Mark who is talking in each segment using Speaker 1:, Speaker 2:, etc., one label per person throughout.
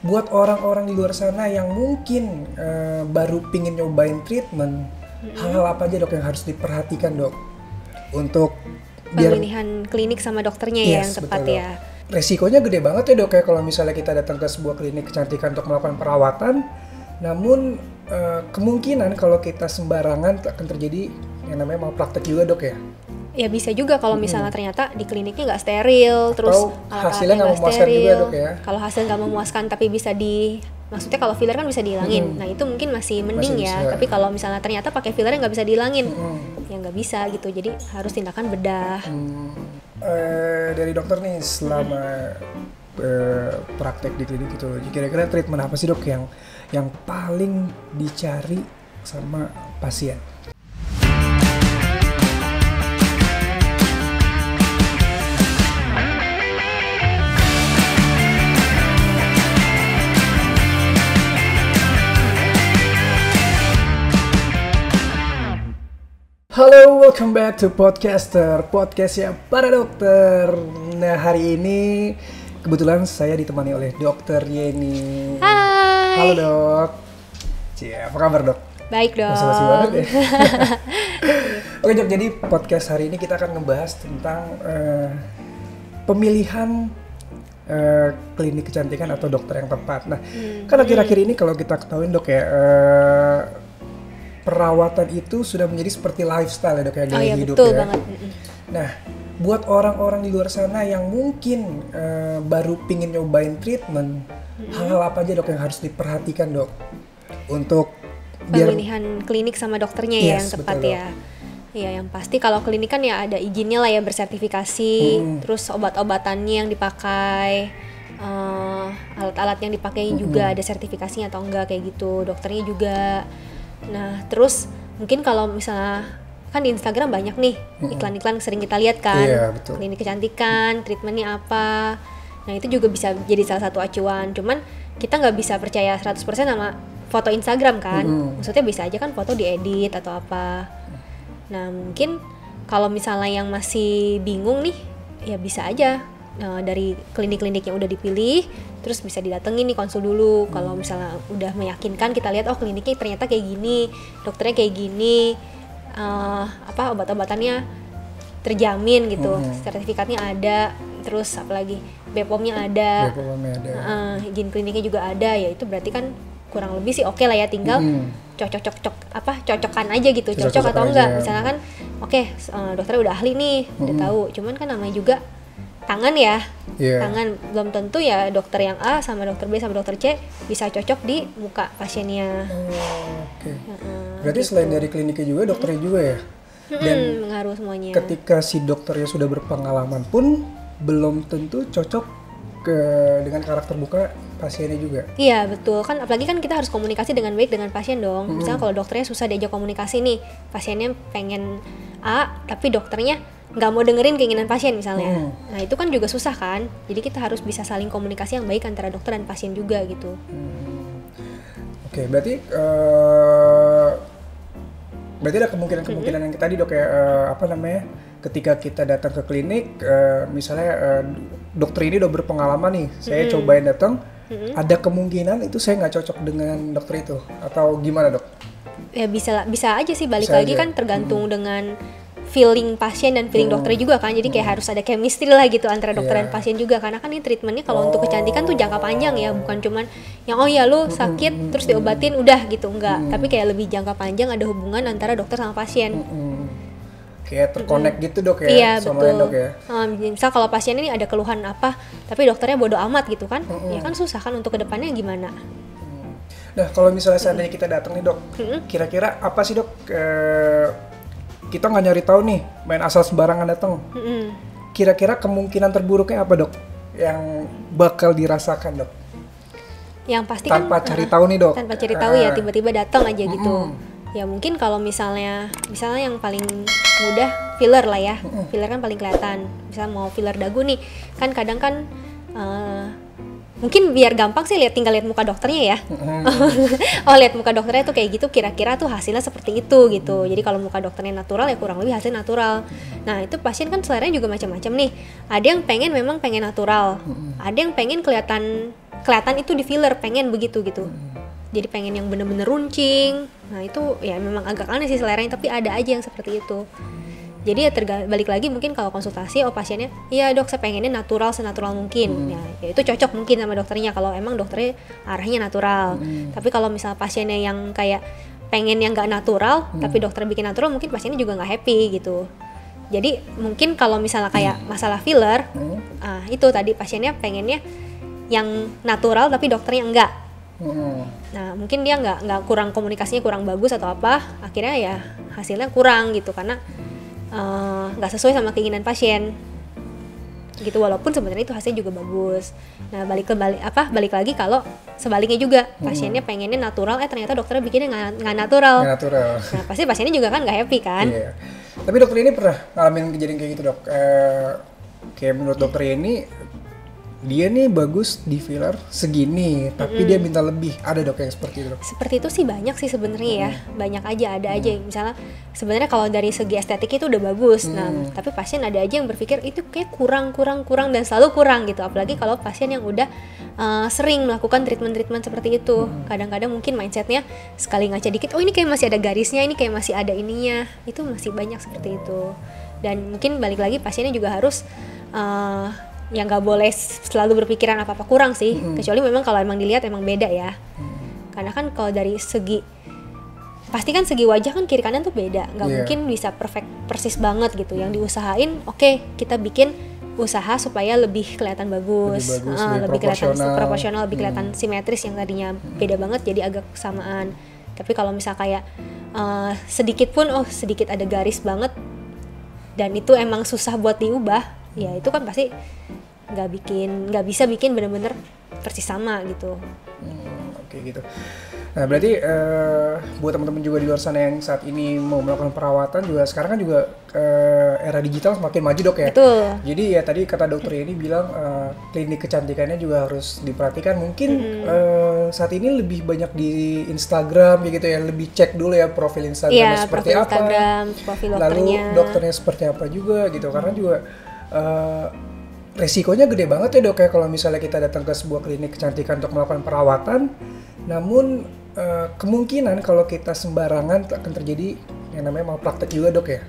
Speaker 1: buat orang-orang di luar sana yang mungkin baru pingin nyobain treatment, hal-hal apa aja dok yang harus diperhatikan dok untuk
Speaker 2: pemilihan klinik sama dokternya ya yang tepat
Speaker 1: betul,
Speaker 2: ya.
Speaker 1: Resikonya gede banget ya dok ya kalau misalnya kita datang ke sebuah klinik kecantikan untuk melakukan perawatan, namun kemungkinan kalau kita sembarangan akan terjadi yang namanya malpraktek juga dok ya.
Speaker 2: Ya bisa juga kalau misalnya ternyata di kliniknya nggak steril, terus
Speaker 1: hasilnya nggak memuaskan juga dok ya.
Speaker 2: Kalau hasil nggak memuaskan tapi bisa maksudnya kalau filler kan bisa dihilangin, nah itu mungkin masih mending
Speaker 1: masih
Speaker 2: ya.
Speaker 1: bisa.
Speaker 2: Tapi kalau misalnya ternyata pakai fillernya nggak bisa dihilangin, ya nggak bisa gitu. Jadi harus tindakan bedah.
Speaker 1: Dari dokter nih selama praktek di klinik gitu, kira-kira treatment apa sih dok yang paling dicari sama pasien? Halo, welcome back to podcastnya para dokter. Nah hari ini kebetulan saya ditemani oleh Dokter Yeni.
Speaker 2: Hai.
Speaker 1: Halo dok. Cie, apa kabar dok?
Speaker 2: Baik dong.
Speaker 1: Basa-basi banget ya. Oke dok, jadi podcast hari ini kita akan ngebahas tentang pemilihan klinik kecantikan atau dokter yang tepat. Nah, kan akhir-akhir ini kalau kita ketahui dok ya, perawatan itu sudah menjadi seperti lifestyle ya dok ya, gaya hidup
Speaker 2: betul
Speaker 1: ya.
Speaker 2: Banget.
Speaker 1: Nah, buat orang-orang di luar sana yang mungkin baru pingin nyobain treatment, hal-hal apa aja dok yang harus diperhatikan dok untuk
Speaker 2: pemilihan klinik sama dokternya ya yang tepat
Speaker 1: betul,
Speaker 2: ya. Iya, yang pasti kalau klinik kan ya ada izinnya lah ya, bersertifikasi, terus obat-obatannya yang dipakai, alat-alat yang dipakai juga ada sertifikasinya atau enggak kayak gitu, dokternya juga. Nah, terus mungkin kalau misalnya kan di Instagram banyak nih iklan-iklan sering kita lihat kan, klinik kecantikan, treatmentnya apa. Nah, itu juga bisa jadi salah satu acuan. Cuman kita nggak bisa percaya 100% sama foto Instagram kan. Maksudnya bisa aja kan foto diedit atau apa. Nah, mungkin kalau misalnya yang masih bingung nih, ya bisa aja dari klinik-klinik yang udah dipilih, terus bisa didatengin nih, konsul dulu. Kalau misalnya udah meyakinkan, kita lihat oh kliniknya ternyata kayak gini, dokternya kayak gini, obat-obatannya terjamin gitu, sertifikatnya ada, terus apalagi BPOM-nya ada, izin kliniknya juga ada, ya itu berarti kan kurang lebih sih oke lah ya, tinggal cocokan aja gitu, cocok atau enggak. Misalnya kan dokternya udah ahli nih, udah tahu, cuman kan namanya juga tangan ya, tangan belum tentu ya dokter yang A sama dokter B sama dokter C bisa cocok di muka pasiennya.
Speaker 1: Berarti gitu. Selain dari kliniknya juga dokternya juga ya, dan
Speaker 2: mengaruh semuanya.
Speaker 1: Ketika si dokternya sudah berpengalaman pun belum tentu cocok dengan karakter muka pasiennya juga. Iya
Speaker 2: betul, kan apalagi kan kita harus komunikasi dengan baik dengan pasien dong. Misalnya kalau dokternya susah diajak komunikasi nih, pasiennya pengen A tapi dokternya nggak mau dengerin keinginan pasien misalnya. Nah itu kan juga susah kan. Jadi kita harus bisa saling komunikasi yang baik antara dokter dan pasien juga gitu.
Speaker 1: Oke, berarti ada kemungkinan yang tadi dok ya, ketika kita datang ke klinik, misalnya dokter ini udah berpengalaman nih, saya cobain datang, ada kemungkinan itu saya nggak cocok dengan dokter itu, atau gimana dok?
Speaker 2: Ya bisa aja sih, balik lagi kan tergantung dengan feeling pasien dan feeling dokter juga kan. Jadi kayak harus ada chemistry lah gitu antara dokter dan pasien juga, karena kan ini treatmentnya kalau untuk kecantikan tuh jangka panjang ya, bukan cuman yang lu sakit terus diobatin udah gitu, enggak. Tapi kayak lebih jangka panjang, ada hubungan antara dokter sama pasien.
Speaker 1: Kayak terkonek gitu dok ya, sama
Speaker 2: betul.
Speaker 1: Dok ya.
Speaker 2: Misal kalau pasien ini ada keluhan apa, tapi dokternya bodo amat gitu kan, ya kan susah kan untuk kedepannya gimana.
Speaker 1: Nah kalau misalnya seandainya kita datang nih dok, kira-kira apa sih dok, kita nggak nyari tahu nih, main asal sembarangan datang. Kira-kira kemungkinan terburuknya apa dok, yang bakal dirasakan dok?
Speaker 2: Yang pasti
Speaker 1: tanpa
Speaker 2: kan
Speaker 1: cari tahu nih dok.
Speaker 2: Tanpa cari tahu ya, tiba-tiba datang aja gitu. Ya mungkin kalau misalnya yang paling mudah filler lah ya. Filler kan paling kelihatan. Misal mau filler dagu nih, kan kadang kan mungkin biar gampang sih tinggal lihat muka dokternya ya. Lihat muka dokternya tuh kayak gitu, kira-kira tuh hasilnya seperti itu gitu. Jadi kalau muka dokternya natural ya kurang lebih hasilnya natural. Nah itu pasien kan seleranya juga macam-macam nih. Ada yang memang pengen natural, ada yang pengen kelihatan kelihatan itu di filler, pengen begitu gitu. Jadi pengen yang bener-bener runcing. Nah itu ya memang agak aneh sih seleranya, tapi ada aja yang seperti itu. Jadi ya balik lagi mungkin kalau konsultasi, pasiennya, iya dok saya pengennya natural, senatural mungkin. Ya itu cocok mungkin sama dokternya kalau emang dokternya arahnya natural. Tapi kalau misalnya pasiennya yang kayak pengen yang nggak natural, tapi dokter bikin natural, mungkin pasiennya juga nggak happy gitu. Jadi mungkin kalau misalnya kayak masalah filler, itu tadi pasiennya pengennya yang natural tapi dokternya enggak. Nah mungkin dia nggak kurang komunikasinya kurang bagus atau apa, akhirnya ya hasilnya kurang gitu karena nggak sesuai sama keinginan pasien gitu, walaupun sebenarnya itu hasilnya juga bagus. Nah balik lagi kalau sebaliknya juga pasiennya pengennya natural, ternyata dokternya bikinnya nggak natural. Nah pasti pasiennya juga kan nggak happy kan.
Speaker 1: Iya. Tapi dokter ini pernah ngalamin kejadian kayak gitu dok, kayak menurut dokter ini dia nih bagus di filler segini, tapi dia minta lebih. Ada dok yang seperti itu dok? Seperti
Speaker 2: itu sih banyak sih sebenarnya ya, banyak aja, ada aja. Misalnya sebenarnya kalau dari segi estetik itu udah bagus, nah tapi pasien ada aja yang berpikir itu kayak kurang dan selalu kurang gitu. Apalagi kalau pasien yang udah sering melakukan treatment seperti itu, kadang-kadang mungkin mindsetnya sekali ngaca dikit, oh ini kayak masih ada garisnya, ini kayak masih ada ininya, itu masih banyak seperti itu. Dan mungkin balik lagi pasiennya juga harus yang nggak boleh selalu berpikiran apa-apa kurang sih, kecuali memang kalau emang dilihat emang beda ya. Karena kan kalau dari segi, pasti kan segi wajah kan kiri kanan tuh beda, nggak mungkin bisa perfect persis banget gitu. Yang diusahain, oke, kita bikin usaha supaya lebih kelihatan bagus, lebih kelihatan proporsional, lebih kelihatan simetris, yang tadinya beda banget jadi agak kesamaan. Tapi kalau misal kayak sedikit pun, sedikit ada garis banget, dan itu emang susah buat diubah, ya itu kan pasti nggak bisa bikin bener-bener persis sama gitu.
Speaker 1: Oke gitu. Nah berarti buat teman-teman juga di luar sana yang saat ini mau melakukan perawatan juga, sekarang kan juga era digital semakin maju dok ya.
Speaker 2: Betul.
Speaker 1: Jadi ya tadi kata dokter ini bilang klinik kecantikannya juga harus diperhatikan. Mungkin saat ini lebih banyak di Instagram gitu ya, lebih cek dulu ya profil Instagramnya seperti
Speaker 2: profil
Speaker 1: apa.
Speaker 2: Instagram, profil dokternya.
Speaker 1: Lalu dokternya seperti apa juga gitu, karena juga resikonya gede banget ya dok ya kalau misalnya kita datang ke sebuah klinik kecantikan untuk melakukan perawatan, namun kemungkinan kalau kita sembarangan akan terjadi yang namanya malpraktek juga dok ya.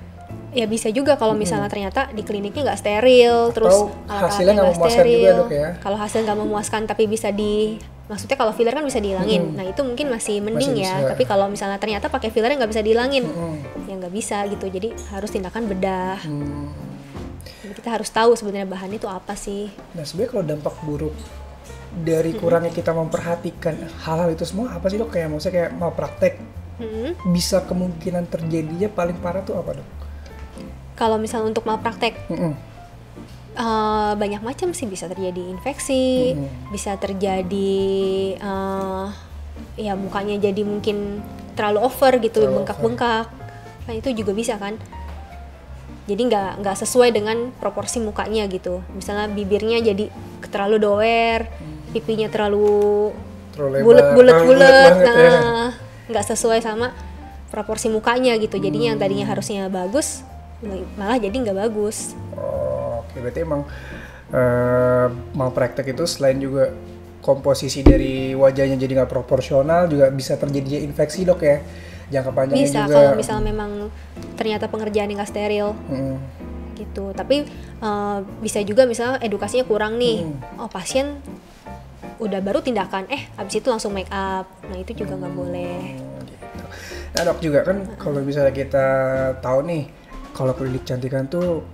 Speaker 2: Ya bisa juga kalau misalnya ternyata di kliniknya nggak steril,
Speaker 1: atau
Speaker 2: terus
Speaker 1: hasilnya nggak memuaskan juga dok ya.
Speaker 2: Kalau hasil nggak memuaskan tapi bisa maksudnya kalau filler kan bisa dihilangin, nah itu mungkin masih mending ya. Tapi kalau misalnya ternyata pakai fillernya nggak bisa dihilangin, ya nggak bisa gitu. Jadi harus tindakan bedah. Jadi kita harus tahu sebenarnya bahan itu apa sih.
Speaker 1: Nah sebenarnya kalau dampak buruk dari kurangnya kita memperhatikan hal-hal itu semua apa sih dok? Kayak maksudnya kayak malpraktek, bisa kemungkinan terjadinya paling parah tuh apa dok?
Speaker 2: Kalau misalnya untuk malpraktek, banyak macam sih, bisa terjadi infeksi, bisa terjadi ya mukanya jadi mungkin terlalu over gitu, bengkak-bengkak, nah itu juga bisa kan. Jadi nggak sesuai dengan proporsi mukanya gitu. Misalnya bibirnya jadi terlalu doer, pipinya terlalu bulet-bulet, nah nggak sesuai sama proporsi mukanya gitu. Jadinya yang tadinya harusnya bagus, malah jadi nggak bagus.
Speaker 1: Oke, berarti emang malpraktek itu selain juga komposisi dari wajahnya jadi nggak proporsional, juga bisa terjadi infeksi dok ya. Jangka panjangnya
Speaker 2: bisa,
Speaker 1: juga.
Speaker 2: kalau misalnya memang ternyata pengerjaan yang nggak steril gitu. Tapi bisa juga misalnya edukasinya kurang nih. Pasien udah baru tindakan, abis itu langsung make up. Nah itu juga nggak boleh.
Speaker 1: Gitu. Nah dok juga kan kalau misalnya kita tahu nih, kalau klinik kecantikan tuh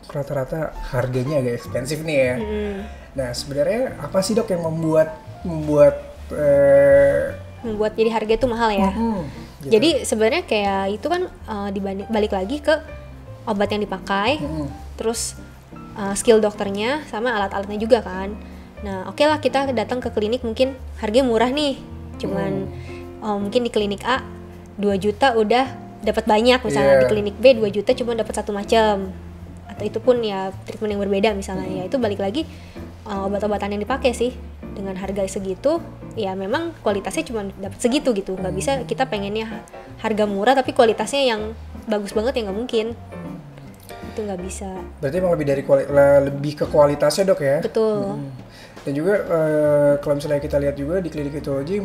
Speaker 1: rata-rata harganya agak ekspensif nih ya. Nah sebenarnya apa sih dok yang membuat
Speaker 2: jadi harga itu mahal ya? Gitu. Jadi sebenarnya kayak itu kan balik lagi ke obat yang dipakai, terus skill dokternya sama alat-alatnya juga kan. Nah oke lah kita datang ke klinik mungkin harganya murah nih, cuman mungkin di klinik A 2 juta udah dapat banyak, misalnya di klinik B 2 juta cuma dapat satu macam, atau itu pun ya treatment yang berbeda misalnya. Ya itu balik lagi obat-obatan yang dipakai sih. Dengan harga segitu, ya memang kualitasnya cuma dapat segitu gitu. Nggak bisa kita pengennya harga murah tapi kualitasnya yang bagus banget, ya nggak mungkin. Itu nggak bisa.
Speaker 1: Berarti emang lebih ke kualitasnya dok ya?
Speaker 2: Betul.
Speaker 1: Dan juga kalau misalnya kita lihat juga di klinik histologi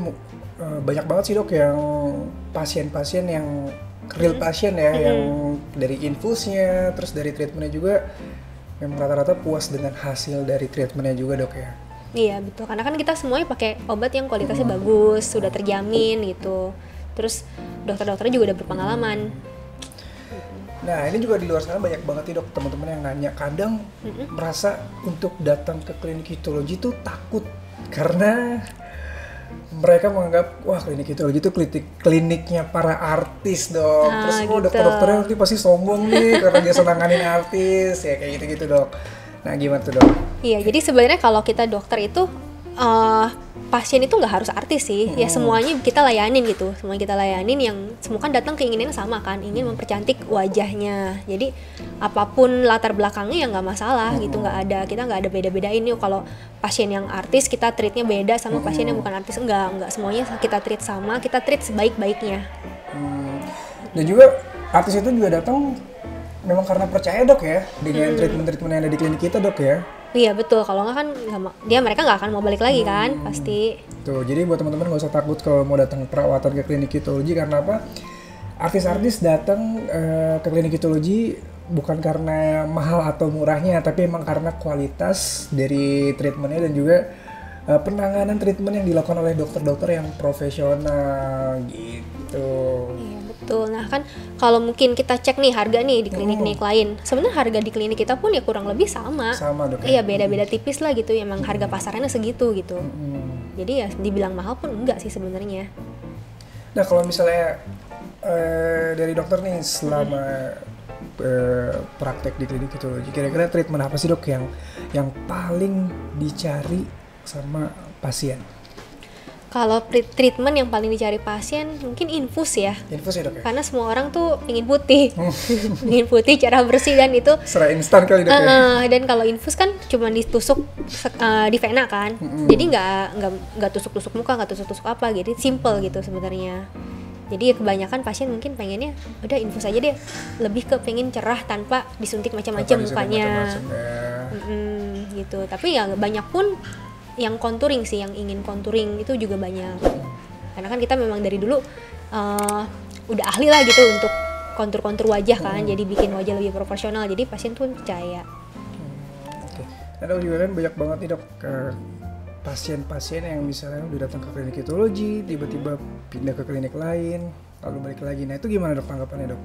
Speaker 1: banyak banget sih dok yang pasien-pasien yang real pasien ya, yang dari infusnya, terus dari treatmentnya juga memang rata-rata puas dengan hasil dari treatmentnya juga dok ya.
Speaker 2: Iya betul, karena kan kita semuanya pakai obat yang kualitasnya bagus, sudah terjamin gitu. Terus dokter-dokternya juga udah berpengalaman.
Speaker 1: Nah ini juga di luar sana banyak banget nih dok teman-teman yang nanya, kadang merasa untuk datang ke klinik histologi tuh takut karena mereka menganggap wah klinik histologi itu kliniknya para artis dok. Terus
Speaker 2: gitu.
Speaker 1: Dokter-dokternya nanti pasti sombong nih karena dia senanganin artis ya kayak gitu-gitu dok. Nah gimana tuh dok?
Speaker 2: Iya, jadi sebenarnya kalau kita dokter itu pasien itu nggak harus artis sih, ya semuanya kita layanin gitu, semuanya kita layanin, yang semua kan datang keinginannya sama kan, ingin mempercantik wajahnya. Jadi apapun latar belakangnya ya nggak masalah gitu, kita nggak ada beda-bedain nih kalau pasien yang artis kita treatnya beda sama pasien yang bukan artis, enggak semuanya kita treat sama, kita treat sebaik-baiknya.
Speaker 1: Dan juga artis itu juga datang memang karena percaya dok ya dengan treatment-treatment yang ada di klinik kita dok ya.
Speaker 2: Iya betul, kalau nggak kan mereka nggak akan mau balik lagi kan pasti.
Speaker 1: Tuh, jadi buat teman-teman nggak usah takut kalau mau datang perawatan ke klinik histologi. Karena apa? Artis-artis datang ke klinik histologi bukan karena mahal atau murahnya, tapi emang karena kualitas dari treatmentnya dan juga penanganan treatment yang dilakukan oleh dokter-dokter yang profesional gitu.
Speaker 2: Iya betul. Nah kan kalau mungkin kita cek nih harga nih di klinik-klinik lain, sebenarnya harga di klinik kita pun ya kurang lebih sama.
Speaker 1: Sama dok.
Speaker 2: Iya beda-beda tipis lah gitu, emang harga pasarannya segitu gitu. Jadi ya dibilang mahal pun enggak sih sebenarnya.
Speaker 1: Nah kalau misalnya dari dokter nih selama praktek di klinik histologi, kira-kira treatment apa sih dok yang paling dicari sama pasien?
Speaker 2: Kalau treatment yang paling dicari pasien mungkin infus ya.
Speaker 1: Infus ya dok ya?
Speaker 2: Karena semua orang tuh ingin putih, ingin putih, cara bersih, dan itu
Speaker 1: secara instan kali dok ya?
Speaker 2: Dan kalau infus kan cuma ditusuk di vena kan, jadi nggak tusuk-tusuk muka, nggak tusuk-tusuk apa, jadi simple gitu sebenarnya. Jadi kebanyakan pasien mungkin pengennya udah infus aja deh, lebih ke pengen cerah tanpa disuntik macam-macam mukanya, gitu. Tapi ya banyak pun yang contouring sih, yang ingin contouring itu juga banyak. Karena kan kita memang dari dulu udah ahli lah gitu untuk kontur-kontur wajah kan, jadi bikin wajah lebih proporsional, jadi pasien tuh percaya.
Speaker 1: Oke. Ada juga kan banyak banget nih dok pasien-pasien yang misalnya udah datang ke klinik histologi, tiba-tiba pindah ke klinik lain, lalu balik lagi. Nah itu gimana dok tanggapannya dok?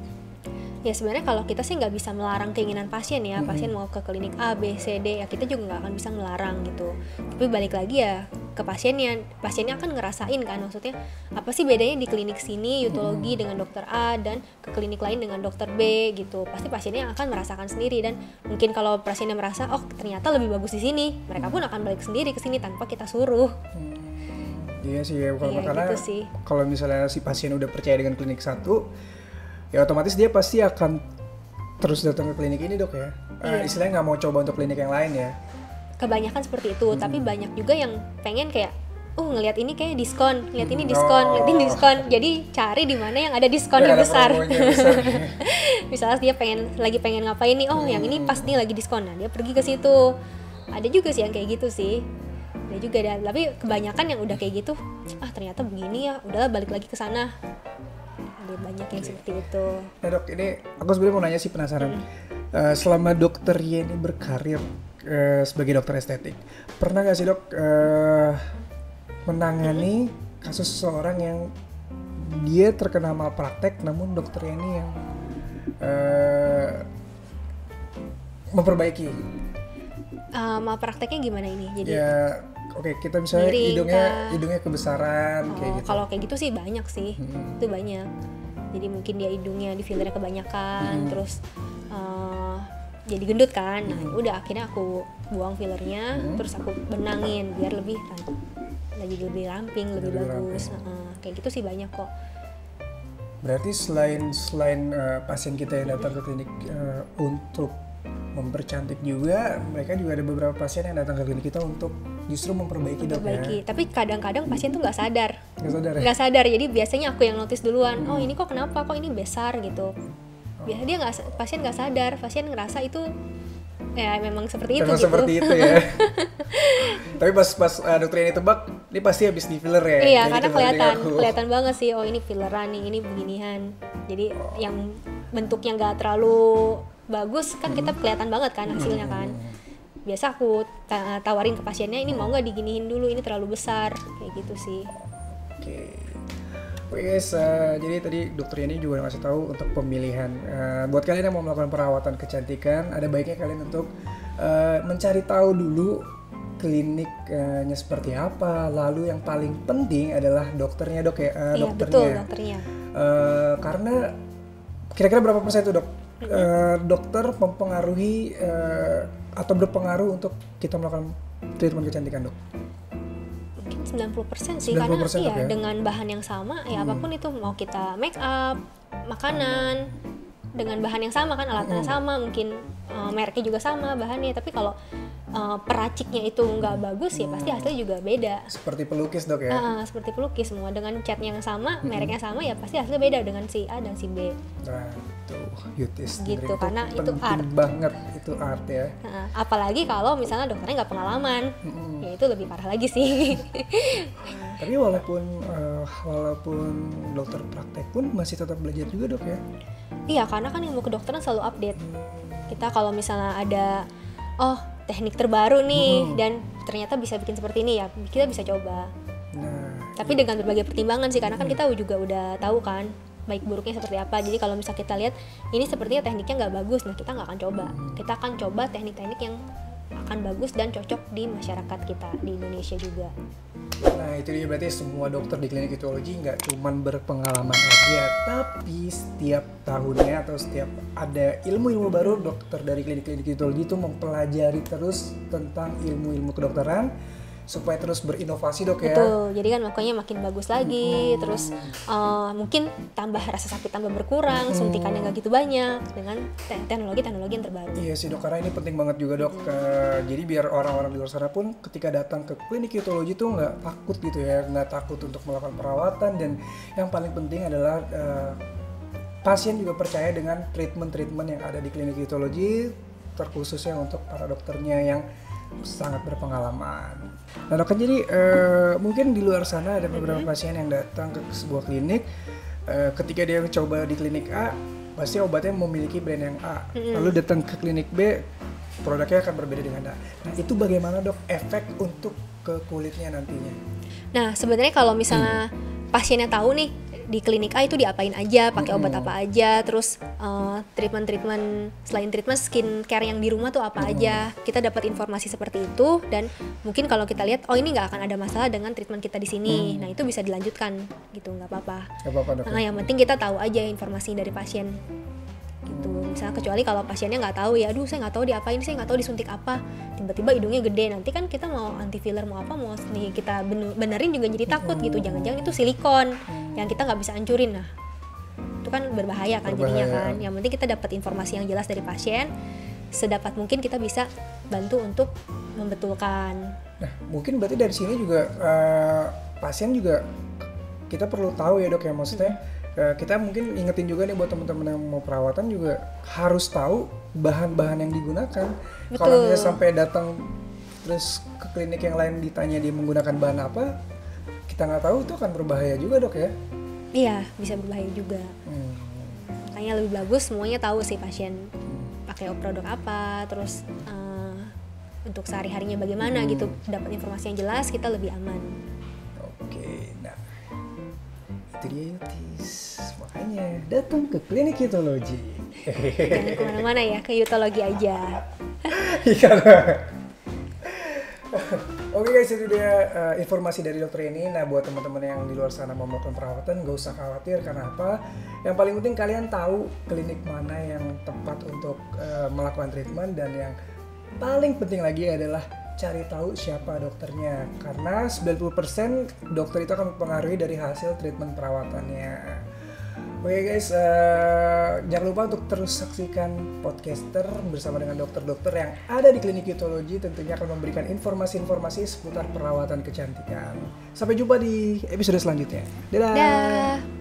Speaker 2: Ya sebenarnya kalau kita sih nggak bisa melarang keinginan pasien ya, pasien mau ke klinik A, B, C, D, ya kita juga nggak akan bisa melarang gitu. Tapi balik lagi ya ke pasiennya akan ngerasain kan, maksudnya apa sih bedanya di klinik sini histologi dengan dokter A dan ke klinik lain dengan dokter B gitu. Pasti pasiennya akan merasakan sendiri, dan mungkin kalau pasiennya merasa oh ternyata lebih bagus di sini, mereka pun akan balik sendiri ke sini tanpa kita suruh.
Speaker 1: Iya sih ya, karena
Speaker 2: gitu
Speaker 1: kalau misalnya si pasien udah percaya dengan klinik satu, ya otomatis dia pasti akan terus datang ke klinik ini dok ya. Istilahnya nggak mau coba untuk klinik yang lain ya.
Speaker 2: Kebanyakan seperti itu, tapi banyak juga yang pengen kayak ngelihat ini kayak diskon, ngelihat ini diskon, ngelihat ini diskon. Jadi cari di mana yang ada diskonnya besar. Misalnya dia lagi pengen ngapain nih, yang ini pas nih lagi diskon, nah dia pergi ke situ. Ada juga sih yang kayak gitu sih. Ada juga, tapi kebanyakan yang udah kayak gitu, ternyata begini ya, udahlah balik lagi ke sana. Banyak yang seperti itu. Nah
Speaker 1: dok, ini aku sebenarnya mau nanya sih, penasaran. Selama dokter Yeni berkarir sebagai dokter estetik, pernah gak sih dok menangani kasus seseorang yang dia terkena malpraktek, namun dokter Yeni yang memperbaiki?
Speaker 2: Malprakteknya gimana ini? Jadi
Speaker 1: ya oke, kita misalnya hidungnya kebesaran kayak gitu.
Speaker 2: Kalau kayak gitu sih banyak sih, itu banyak. Jadi mungkin dia hidungnya di filternya kebanyakan, terus jadi gendut kan. Nah udah akhirnya aku buang fillernya, terus aku benangin biar lebih ramping, lebih bagus. Kayak gitu sih banyak kok.
Speaker 1: Berarti selain pasien kita yang datang ke klinik untuk mempercantik juga, mereka juga ada beberapa pasien yang datang ke klinik kita untuk justru memperbaiki dok ya.
Speaker 2: Tapi kadang-kadang pasien tuh nggak sadar.
Speaker 1: Nggak
Speaker 2: sadar, jadi biasanya aku yang notice duluan. Oh ini kok kenapa, kok ini besar gitu. Biasanya pasien nggak sadar, pasien ngerasa itu ya memang seperti itu
Speaker 1: memang
Speaker 2: gitu.
Speaker 1: seperti itu ya. Tapi pas dokter ini tebak, ini pasti habis di filler ya.
Speaker 2: Iya,
Speaker 1: Kayak
Speaker 2: karena
Speaker 1: gitu berarti
Speaker 2: kelihatan banget sih, oh ini filleran nih, ini beginian. Jadi yang bentuknya nggak terlalu bagus kan kita kelihatan banget kan hasilnya kan. Biasa aku tawarin ke pasiennya, ini mau nggak diginiin dulu, ini terlalu besar, kayak gitu sih.
Speaker 1: Oke guys, jadi tadi dokter ini juga ngasih tahu untuk pemilihan. Buat kalian yang mau melakukan perawatan kecantikan, ada baiknya kalian untuk mencari tahu dulu kliniknya seperti apa. Lalu yang paling penting adalah dokternya dok ya,
Speaker 2: Iya
Speaker 1: dokternya.
Speaker 2: betul dokternya.
Speaker 1: Karena kira-kira berapa persen itu dok? Dokter mempengaruhi atau berpengaruh untuk kita melakukan treatment kecantikan dok?
Speaker 2: Mungkin 90% sih
Speaker 1: 90%
Speaker 2: karena
Speaker 1: ya?
Speaker 2: dengan bahan yang sama ya apapun itu, mau kita make up, makanan dengan bahan yang sama kan, alatnya sama, mungkin mereknya juga sama bahannya, tapi kalau peraciknya itu nggak bagus ya pasti hasilnya juga beda.
Speaker 1: Seperti pelukis dok ya?
Speaker 2: Seperti pelukis, semua dengan catnya yang sama, mereknya sama ya pasti hasilnya beda dengan si A dan si B.
Speaker 1: Nah tuh Yutis
Speaker 2: Gitu, karena itu
Speaker 1: penting
Speaker 2: art
Speaker 1: banget, itu art ya.
Speaker 2: apalagi kalau misalnya dokternya nggak pengalaman, ya itu lebih parah lagi sih.
Speaker 1: Tapi walaupun dokter praktek pun masih tetap belajar juga dok ya?
Speaker 2: Iya, karena kan ilmu kedokteran selalu update. Kita kalau misalnya ada teknik terbaru nih dan ternyata bisa bikin seperti ini ya, kita bisa coba.
Speaker 1: Nah,
Speaker 2: Tapi dengan berbagai pertimbangan sih, karena kan kita juga udah tahu kan baik buruknya seperti apa. Jadi kalau misalnya kita lihat ini sepertinya tekniknya nggak bagus, nah kita nggak akan coba. Kita akan coba teknik-teknik yang akan bagus dan cocok di masyarakat kita di Indonesia juga.
Speaker 1: nah itu dia, berarti semua dokter di klinik kitologi nggak cuman berpengalaman aja, tapi setiap tahunnya atau setiap ada ilmu-ilmu baru, dokter dari klinik-klinik kitologi itu mempelajari terus tentang ilmu-ilmu kedokteran supaya terus berinovasi dok ya.
Speaker 2: Betul, jadi kan makanya makin bagus lagi, terus mungkin tambah rasa sakit tambah berkurang, suntikannya nggak gitu banyak dengan teknologi yang terbaru.
Speaker 1: Iya sih dok, karena ini penting banget juga dok. Jadi biar orang-orang di luar sana pun ketika datang ke klinik kitologi tuh nggak takut gitu ya, nggak takut untuk melakukan perawatan, dan yang paling penting adalah pasien juga percaya dengan treatment-treatment yang ada di klinik kitologi, terkhususnya untuk para dokternya yang sangat berpengalaman. Nah dok, jadi mungkin di luar sana ada beberapa pasien yang datang ke sebuah klinik, ketika dia coba di klinik A pasti obatnya memiliki brand yang A, lalu datang ke klinik B produknya akan berbeda dengan A. Nah itu bagaimana dok efek untuk ke kulitnya nantinya?
Speaker 2: Nah sebenarnya kalau misalnya pasiennya tahu nih di klinik A itu diapain aja, pakai obat apa aja, terus treatment selain treatment skincare yang di rumah tuh apa aja, kita dapat informasi seperti itu, dan mungkin kalau kita lihat ini nggak akan ada masalah dengan treatment kita di sini, nah itu bisa dilanjutkan gitu, nggak apa-apa.
Speaker 1: Gak apa-apa dok.
Speaker 2: Nah yang penting kita tahu aja informasi dari pasien gitu. Misalnya kecuali kalau pasiennya nggak tahu ya, aduh saya nggak tahu diapain, saya nggak tahu disuntik apa, tiba-tiba hidungnya gede, nanti kan kita mau anti filler mau apa, mau nih kita benerin juga jadi takut gitu, jangan-jangan itu silikon yang kita nggak bisa hancurin, nah itu kan berbahaya kan jadinya kan. Yang penting kita dapat informasi yang jelas dari pasien, sedapat mungkin kita bisa bantu untuk membetulkan.
Speaker 1: Nah mungkin berarti dari sini juga pasien juga kita perlu tahu ya dok ya, maksudnya kita mungkin ingetin juga nih buat teman-teman yang mau perawatan juga harus tahu bahan-bahan yang digunakan. Kalau dia sampai datang terus ke klinik yang lain ditanya dia menggunakan bahan apa, kita nggak tahu, itu akan berbahaya juga dok ya.
Speaker 2: Iya, bisa berbahaya juga. Makanya lebih bagus semuanya tahu sih pasien pakai produk apa, terus untuk sehari-harinya bagaimana gitu, dapat informasi yang jelas, kita lebih aman.
Speaker 1: Oke, nah itu dia Yutis, makanya datang ke klinik kitologi.
Speaker 2: Jangan kemana-mana ya, ke Yutologi aja.
Speaker 1: Oke guys, itu dia informasi dari dokter ini. Nah buat teman-teman yang di luar sana mau melakukan perawatan, gak usah khawatir, karena apa? Yang paling penting kalian tahu klinik mana yang tepat untuk melakukan treatment, dan yang paling penting lagi adalah cari tahu siapa dokternya, karena 90% dokter itu akan mempengaruhi dari hasil treatment perawatannya. Oke guys, jangan lupa untuk terus saksikan podcaster bersama dengan dokter-dokter yang ada di klinik kitologi, tentunya akan memberikan informasi-informasi seputar perawatan kecantikan. Sampai jumpa di episode selanjutnya. Dadah!